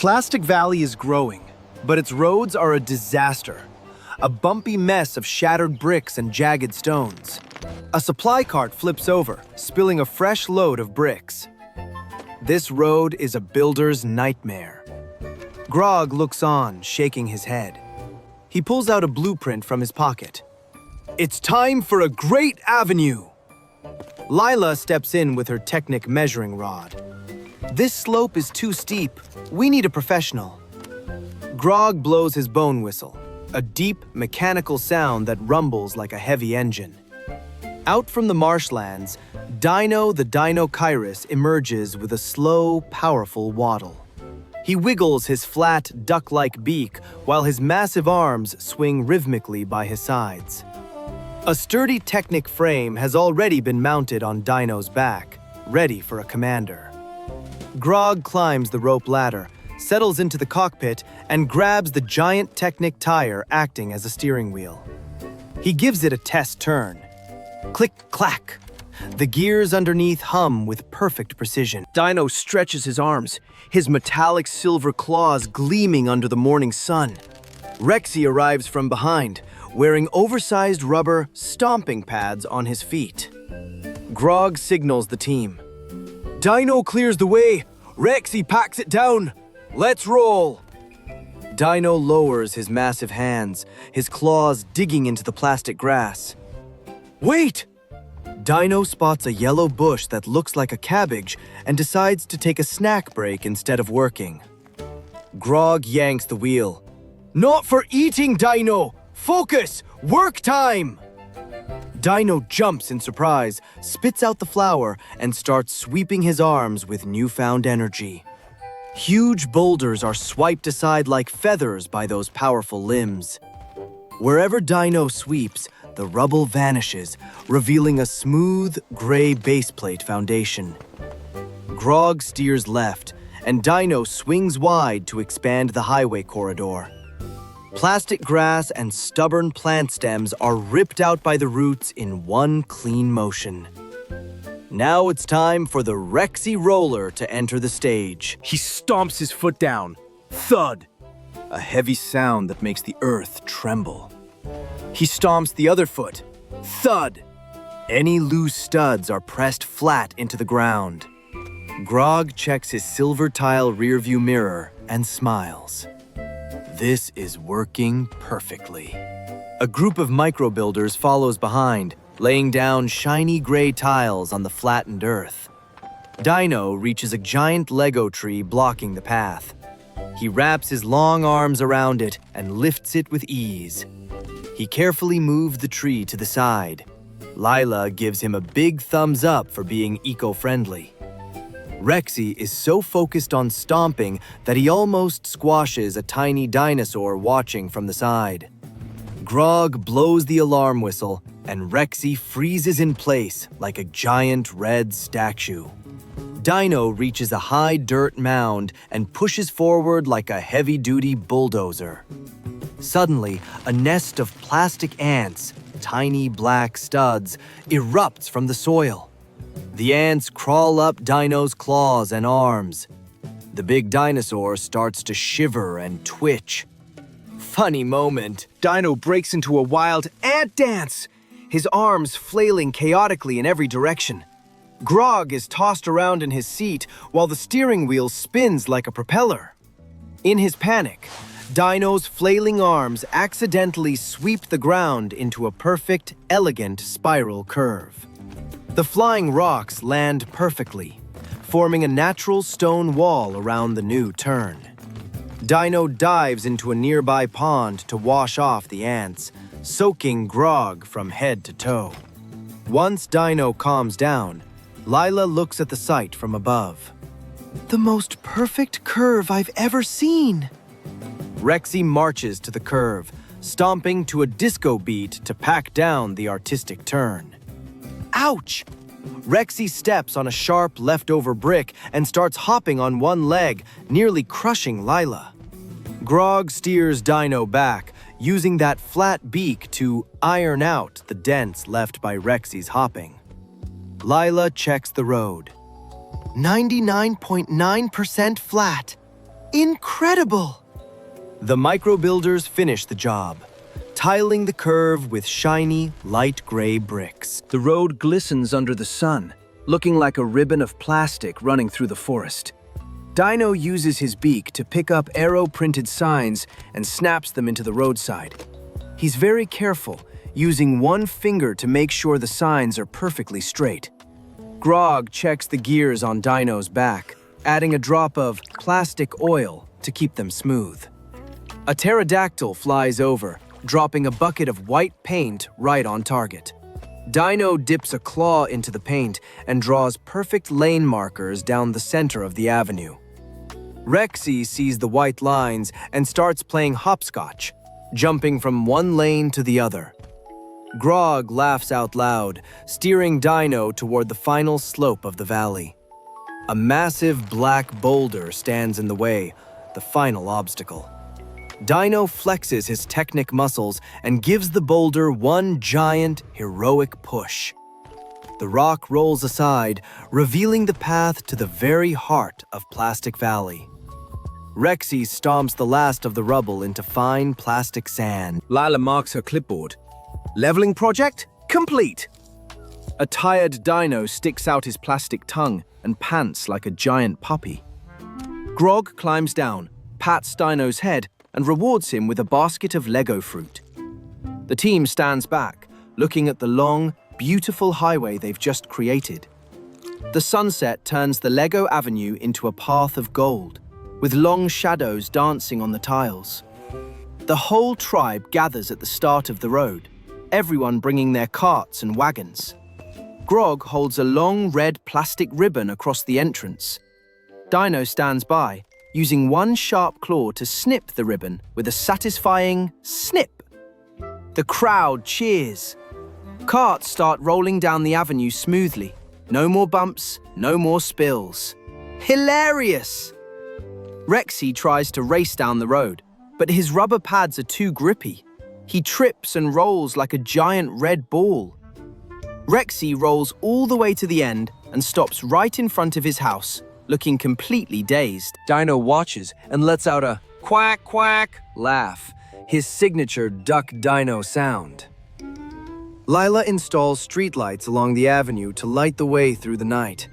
Plastic Valley is growing, but its roads are a disaster. A bumpy mess of shattered bricks and jagged stones. A supply cart flips over, spilling a fresh load of bricks. This road is a builder's nightmare. Grog looks on, shaking his head. He pulls out a blueprint from his pocket. It's time for a great avenue! Lila steps in with her Technic measuring rod. This slope is too steep. We need a professional. Grog blows his bone whistle, a deep, mechanical sound that rumbles like a heavy engine. Out from the marshlands, Dino the Dinosaur emerges with a slow, powerful waddle. He wiggles his flat, duck-like beak while his massive arms swing rhythmically by his sides. A sturdy Technic frame has already been mounted on Dino's back, ready for a commander. Grog climbs the rope ladder, settles into the cockpit, and grabs the giant Technic tire acting as a steering wheel. He gives it a test turn. Click-clack. The gears underneath hum with perfect precision. Dino stretches his arms, his metallic silver claws gleaming under the morning sun. REXY arrives from behind, wearing oversized rubber stomping pads on his feet. Grog signals the team. Dino clears the way. REXY packs it down. Let's roll. Dino lowers his massive hands, his claws digging into the plastic grass. Wait! Dino spots a yellow bush that looks like a cabbage and decides to take a snack break instead of working. Grog yanks the wheel. Not for eating, Dino! Focus! Work time! Dino jumps in surprise, spits out the flour, and starts sweeping his arms with newfound energy. Huge boulders are swiped aside like feathers by those powerful limbs. Wherever Dino sweeps, the rubble vanishes, revealing a smooth, gray baseplate foundation. Grog steers left, and Dino swings wide to expand the highway corridor. Plastic grass and stubborn plant stems are ripped out by the roots in one clean motion. Now it's time for the REXY roller to enter the stage. He stomps his foot down. Thud! A heavy sound that makes the earth tremble. He stomps the other foot. Thud! Any loose studs are pressed flat into the ground. Grog checks his silver tile rearview mirror and smiles. This is working perfectly. A group of micro-builders follows behind, laying down shiny gray tiles on the flattened earth. Dino reaches a giant Lego tree blocking the path. He wraps his long arms around it and lifts it with ease. He carefully moves the tree to the side. Lila gives him a big thumbs up for being eco-friendly. REXY is so focused on stomping that he almost squashes a tiny dinosaur watching from the side. Grog blows the alarm whistle, and REXY freezes in place like a giant red statue. Dino reaches a high dirt mound and pushes forward like a heavy-duty bulldozer. Suddenly, a nest of plastic ants, tiny black studs, erupts from the soil. The ants crawl up Dino's claws and arms. The big dinosaur starts to shiver and twitch. Funny moment. Dino breaks into a wild ant dance, his arms flailing chaotically in every direction. Grog is tossed around in his seat while the steering wheel spins like a propeller. In his panic, Dino's flailing arms accidentally sweep the ground into a perfect, elegant spiral curve. The flying rocks land perfectly, forming a natural stone wall around the new turn. Dino dives into a nearby pond to wash off the ants, soaking Grog from head to toe. Once Dino calms down, Lila looks at the sight from above. The most perfect curve I've ever seen. REXY marches to the curve, stomping to a disco beat to pack down the artistic turn. Ouch! REXY steps on a sharp leftover brick and starts hopping on one leg, nearly crushing Lila. Grog steers Dino back, using that flat beak to iron out the dents left by REXY's hopping. Lila checks the road. 99.9% flat. Incredible! The micro-builders finish the job, tiling the curve with shiny, light gray bricks. The road glistens under the sun, looking like a ribbon of plastic running through the forest. Dino uses his beak to pick up arrow-printed signs and snaps them into the roadside. He's very careful, using one finger to make sure the signs are perfectly straight. Grog checks the gears on Dino's back, adding a drop of plastic oil to keep them smooth. A pterodactyl flies over, dropping a bucket of white paint right on target. Dino dips a claw into the paint and draws perfect lane markers down the center of the avenue. REXY sees the white lines and starts playing hopscotch, jumping from one lane to the other. Grog laughs out loud, steering Dino toward the final slope of the valley. A massive black boulder stands in the way, the final obstacle. Dino flexes his technic muscles and gives the boulder one giant, heroic push. The rock rolls aside, revealing the path to the very heart of Plastic Valley. REXY stomps the last of the rubble into fine plastic sand. Lila marks her clipboard. Leveling project complete. A tired Dino sticks out his plastic tongue and pants like a giant puppy. Grog climbs down, pats Dino's head, and rewards him with a basket of Lego fruit. The team stands back, looking at the long, beautiful highway they've just created. The sunset turns the Lego avenue into a path of gold, with long shadows dancing on the tiles. The whole tribe gathers at the start of the road, everyone bringing their carts and wagons. Grog holds a long red plastic ribbon across the entrance. Dino stands by, using one sharp claw to snip the ribbon with a satisfying snip. The crowd cheers. Carts start rolling down the avenue smoothly. No more bumps, no more spills. Hilarious! REXY tries to race down the road, but his rubber pads are too grippy. He trips and rolls like a giant red ball. REXY rolls all the way to the end and stops right in front of his house, looking completely dazed. Dino watches and lets out a quack quack laugh, his signature duck Dino sound. Lila installs streetlights along the avenue to light the way through the night.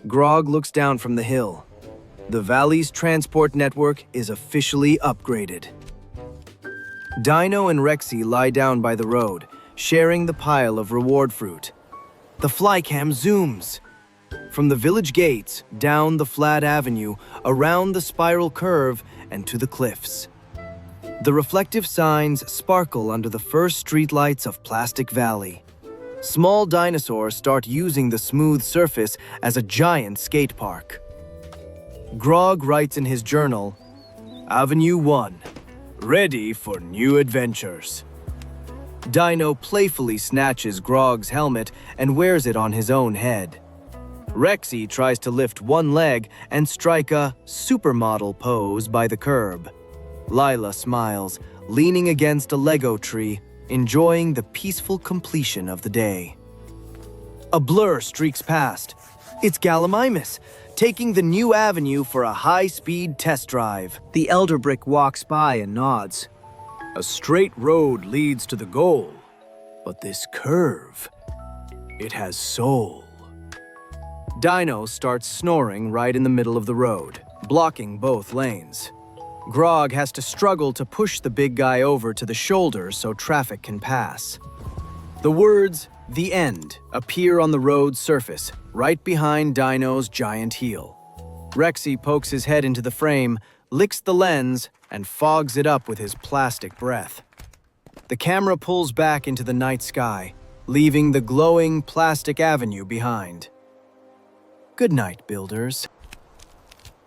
Grog looks down from the hill. The valley's transport network is officially upgraded. Dino and REXY lie down by the road, sharing the pile of reward fruit. The flycam zooms. From the village gates, down the flat avenue, around the spiral curve, and to the cliffs. The reflective signs sparkle under the first streetlights of Plastic Valley. Small dinosaurs start using the smooth surface as a giant skate park. Grog writes in his journal, Avenue 1, ready for new adventures. Dino playfully snatches Grog's helmet and wears it on his own head. REXY tries to lift one leg and strike a supermodel pose by the curb. Lila smiles, leaning against a Lego tree, enjoying the peaceful completion of the day. A blur streaks past. It's Gallimimus, taking the new avenue for a high-speed test drive. The elder brick walks by and nods. A straight road leads to the goal, but this curve, it has soul. Dino starts snoring right in the middle of the road, blocking both lanes. Grog has to struggle to push the big guy over to the shoulder so traffic can pass. The words, "The End," appear on the road's surface, right behind Dino's giant heel. REXY pokes his head into the frame, licks the lens, and fogs it up with his plastic breath. The camera pulls back into the night sky, leaving the glowing plastic avenue behind. Good night, builders.